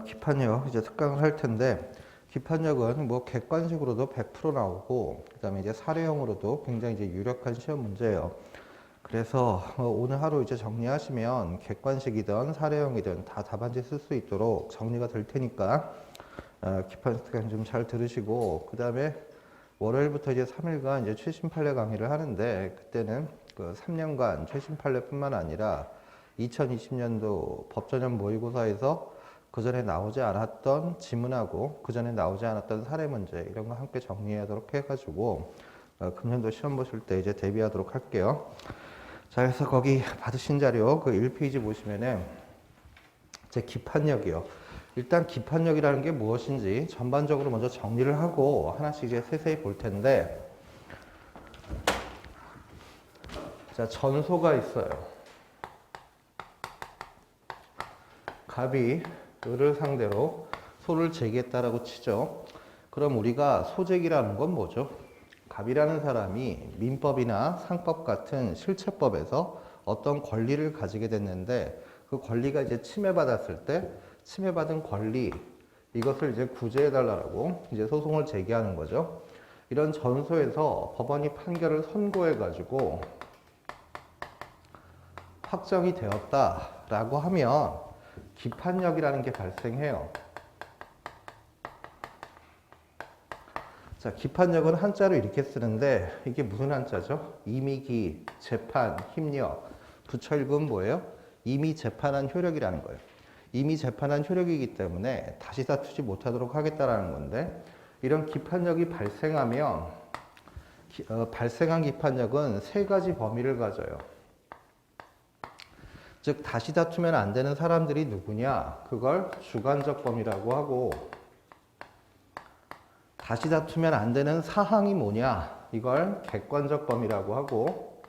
기판력 이제 특강을 할 텐데 기판력은 뭐 객관식으로도 100% 나오고 그다음에 이제 사례형으로도 굉장히 이제 유력한 시험 문제예요. 그래서 오늘 하루 이제 정리하시면 객관식이든 사례형이든 다 답안지 쓸 수 있도록 정리가 될 테니까 기판 특강 좀 잘 들으시고 그다음에 월요일부터 이제 3일간 이제 최신 판례 강의를 하는데 그때는 그 3년간 최신 판례뿐만 아니라 2020년도 법전형 모의고사에서 그 전에 나오지 않았던 지문하고 그 전에 나오지 않았던 사례 문제 이런 거 함께 정리하도록 해가지고 금년도 시험 보실 때 이제 대비하도록 할게요. 자, 그래서 거기 받으신 자료 그 1페이지 보시면은 제 기판력이요. 일단 기판력이라는 게 무엇인지 전반적으로 먼저 정리를 하고 하나씩 이제 세세히 볼 텐데, 자, 전소가 있어요. 갑이 을을 상대로 소를 제기했다라고 치죠. 그럼 우리가 소제기라는 건 뭐죠? 갑이라는 사람이 민법이나 상법 같은 실체법에서 어떤 권리를 가지게 됐는데 그 권리가 이제 침해받았을 때 침해받은 권리 이것을 이제 구제해달라고 이제 소송을 제기하는 거죠. 이런 전소에서 법원이 판결을 선고해가지고 확정이 되었다라고 하면 기판력이라는 게 발생해요. 자, 기판력은 한자로 이렇게 쓰는데 이게 무슨 한자죠? 임의기, 재판, 힘력. 붙여 읽으면 뭐예요? 이미 재판한 효력이라는 거예요. 이미 재판한 효력이기 때문에 다시 다투지 못하도록 하겠다라는 건데 이런 기판력이 발생하면 발생한 기판력은 세 가지 범위를 가져요. 즉 다시 다투면 안 되는 사람들이 누구냐? 그걸 주관적 범위라고 하고 다시 다투면 안 되는 사항이 뭐냐? 이걸 객관적 범위라고 하고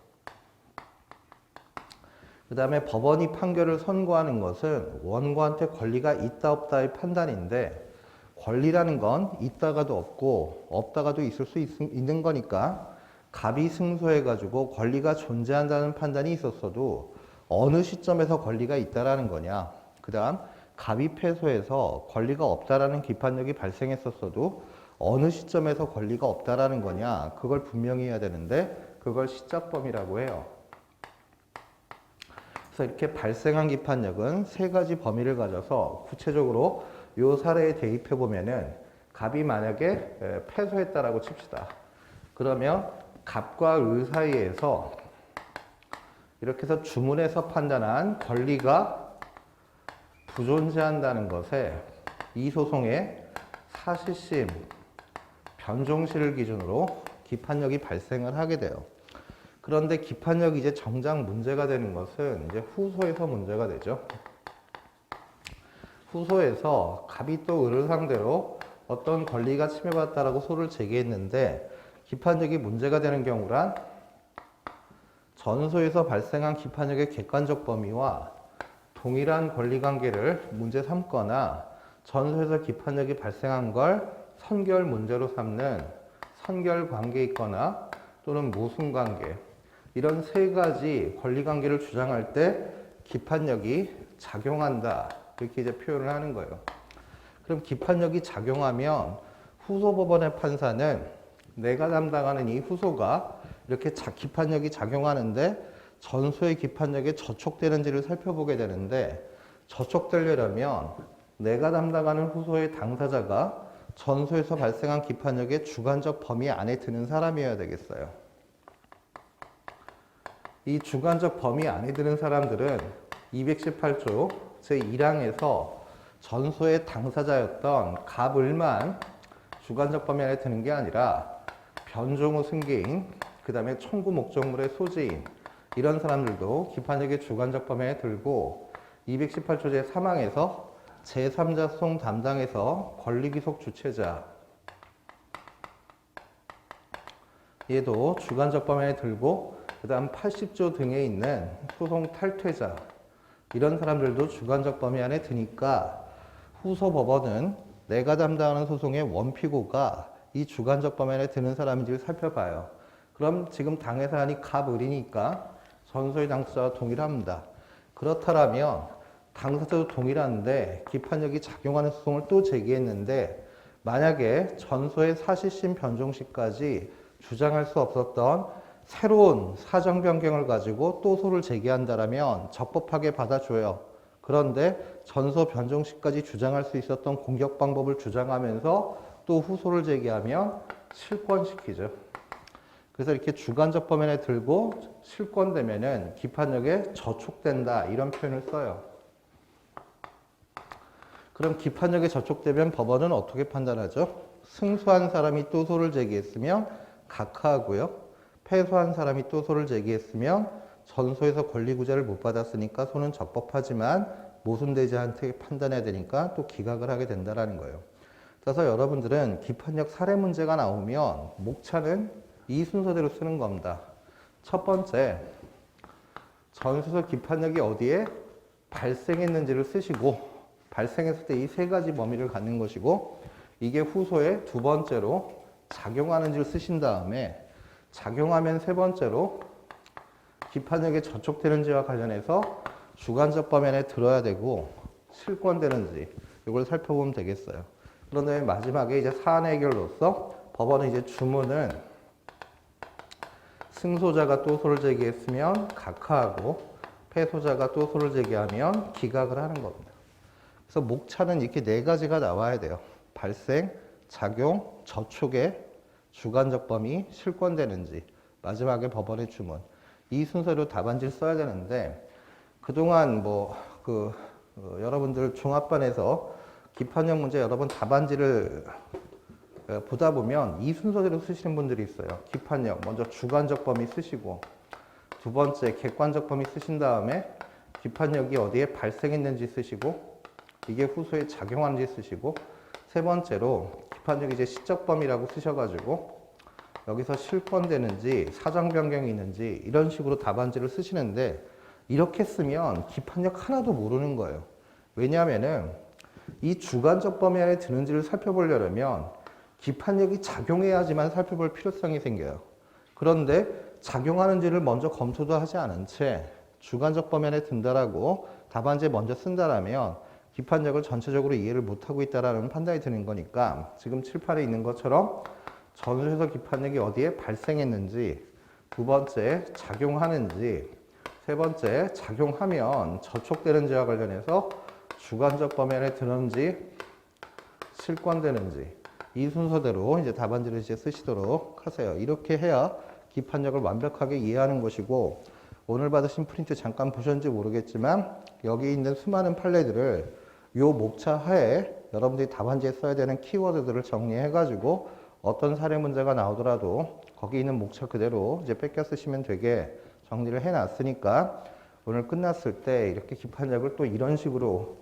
그 다음에 법원이 판결을 선고하는 것은 원고한테 권리가 있다 없다의 판단인데 권리라는 건 있다가도 없고 없다가도 있을 수 있는 거니까 갑이 승소해가지고 권리가 존재한다는 판단이 있었어도 어느 시점에서 권리가 있다라는 거냐. 그 다음 갑이 패소해서 권리가 없다라는 기판력이 발생했었어도 어느 시점에서 권리가 없다라는 거냐. 그걸 분명히 해야 되는데 그걸 시작범위라고 해요. 그래서 이렇게 발생한 기판력은 세 가지 범위를 가져서 구체적으로 이 사례에 대입해 보면은 갑이 만약에 패소했다라고 칩시다. 그러면 갑과 을 사이에서 이렇게 해서 주문에서 판단한 권리가 부존재한다는 것에 이 소송의 사실심, 변종시를 기준으로 기판력이 발생을 하게 돼요. 그런데 기판력이 이제 정작 문제가 되는 것은 이제 후소에서 문제가 되죠. 후소에서 갑이 또 을을 상대로 어떤 권리가 침해받았다라고 소를 제기했는데 기판력이 문제가 되는 경우란 전소에서 발생한 기판력의 객관적 범위와 동일한 권리관계를 문제 삼거나 전소에서 기판력이 발생한 걸 선결 문제로 삼는 선결관계 있거나 또는 모순관계 이런 세 가지 권리관계를 주장할 때 기판력이 작용한다 이렇게 이제 표현을 하는 거예요. 그럼 기판력이 작용하면 후소법원의 판사는 내가 담당하는 이 후소가 이렇게 기판력이 작용하는데 전소의 기판력에 저촉되는지를 살펴보게 되는데 저촉되려면 내가 담당하는 후소의 당사자가 전소에서 발생한 기판력의 주관적 범위 안에 드는 사람이어야 되겠어요. 이 주관적 범위 안에 드는 사람들은 218조 제1항에서 전소의 당사자였던 갑을만 주관적 범위 안에 드는 게 아니라 변종 후 승계인, 그 다음에 청구 목적물의 소지인 이런 사람들도 기판력의 주관적 범위 안에 들고 218조 제3항에서 제3자 소송 담당에서 권리기속 주체자 얘도 주관적 범위 안에 들고 그 다음 80조 등에 있는 소송 탈퇴자 이런 사람들도 주관적 범위 안에 드니까 후소 법원은 내가 담당하는 소송의 원피고가 이 주관적 범위 안에 드는 사람인지를 살펴봐요. 그럼 지금 당해 사안이 갑을이니까 전소의 당사자와 동일합니다. 그렇다면 당사자도 동일한데 기판력이 작용하는 소송을 또 제기했는데 만약에 전소의 사실심 변종 시까지 주장할 수 없었던 새로운 사정 변경을 가지고 또 소를 제기한다라면 적법하게 받아줘요. 그런데 전소 변종 시까지 주장할 수 있었던 공격 방법을 주장하면서 또 후소를 제기하면 실권시키죠. 그래서 이렇게 주관적 범위에 들고 실권되면은 기판력에 저촉된다 이런 표현을 써요. 그럼 기판력에 저촉되면 법원은 어떻게 판단하죠? 승소한 사람이 또 소를 제기했으면 각하하고요. 패소한 사람이 또 소를 제기했으면 전소에서 권리구제를 못 받았으니까 소는 적법하지만 모순되지 않게 판단해야 되니까 또 기각을 하게 된다는 거예요. 그래서 여러분들은 기판력 사례 문제가 나오면 목차는 이 순서대로 쓰는 겁니다. 첫 번째, 전소에서 기판력이 어디에 발생했는지를 쓰시고 발생했을 때 이 세 가지 범위를 갖는 것이고 이게 후소의 두 번째로 작용하는지를 쓰신 다음에 작용하면 세 번째로 기판력에 저촉되는지와 관련해서 주관적 범위 안에 들어야 되고 실권되는지 이걸 살펴보면 되겠어요. 그런데 마지막에 이제 사안 해결로서 법원은 이제 주문은 승소자가 또 소를 제기했으면 각하하고 패소자가 또 소를 제기하면 기각을 하는 겁니다. 그래서 목차는 이렇게 네 가지가 나와야 돼요. 발생, 작용, 저촉의 주관적 범위, 실권되는지, 마지막에 법원의 주문. 이 순서로 답안지를 써야 되는데 그동안 여러분들 중학반에서 기판력 문제 여러 번 답안지를 보다 보면 이 순서대로 쓰시는 분들이 있어요. 기판력 먼저 주관적 범위 쓰시고 두 번째 객관적 범위 쓰신 다음에 기판력이 어디에 발생했는지 쓰시고 이게 후소에 작용하는지 쓰시고 세 번째로 기판력이 이제 시적 범위라고 쓰셔가지고 여기서 실권되는지 사정 변경이 있는지 이런 식으로 답안지를 쓰시는데 이렇게 쓰면 기판력 하나도 모르는 거예요. 왜냐하면은 이 주관적 범위 안에 드는지를 살펴보려면 기판력이 작용해야지만 살펴볼 필요성이 생겨요. 그런데 작용하는지를 먼저 검토도 하지 않은 채 주관적 범위 안에 든다라고 답안지에 먼저 쓴다라면 기판력을 전체적으로 이해를 못하고 있다라는 판단이 드는 거니까 지금 칠판에 있는 것처럼 전소에서 기판력이 어디에 발생했는지 두 번째 작용하는지 세 번째 작용하면 저촉되는지와 관련해서 주관적 범위 안에 드는지 실권되는지 이 순서대로 이제 답안지를 이제 쓰시도록 하세요. 이렇게 해야 기판력을 완벽하게 이해하는 것이고 오늘 받으신 프린트 잠깐 보셨는지 모르겠지만 여기 있는 수많은 판례들을 요 목차 하에 여러분들이 답안지에 써야 되는 키워드들을 정리해가지고 어떤 사례 문제가 나오더라도 거기 있는 목차 그대로 이제 뺏겨 쓰시면 되게 정리를 해놨으니까 오늘 끝났을 때 이렇게 기판력을 또 이런 식으로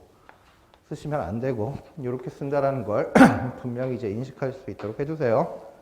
쓰시면 안 되고 이렇게 쓴다라는 걸 분명히 이제 인식할 수 있도록 해주세요.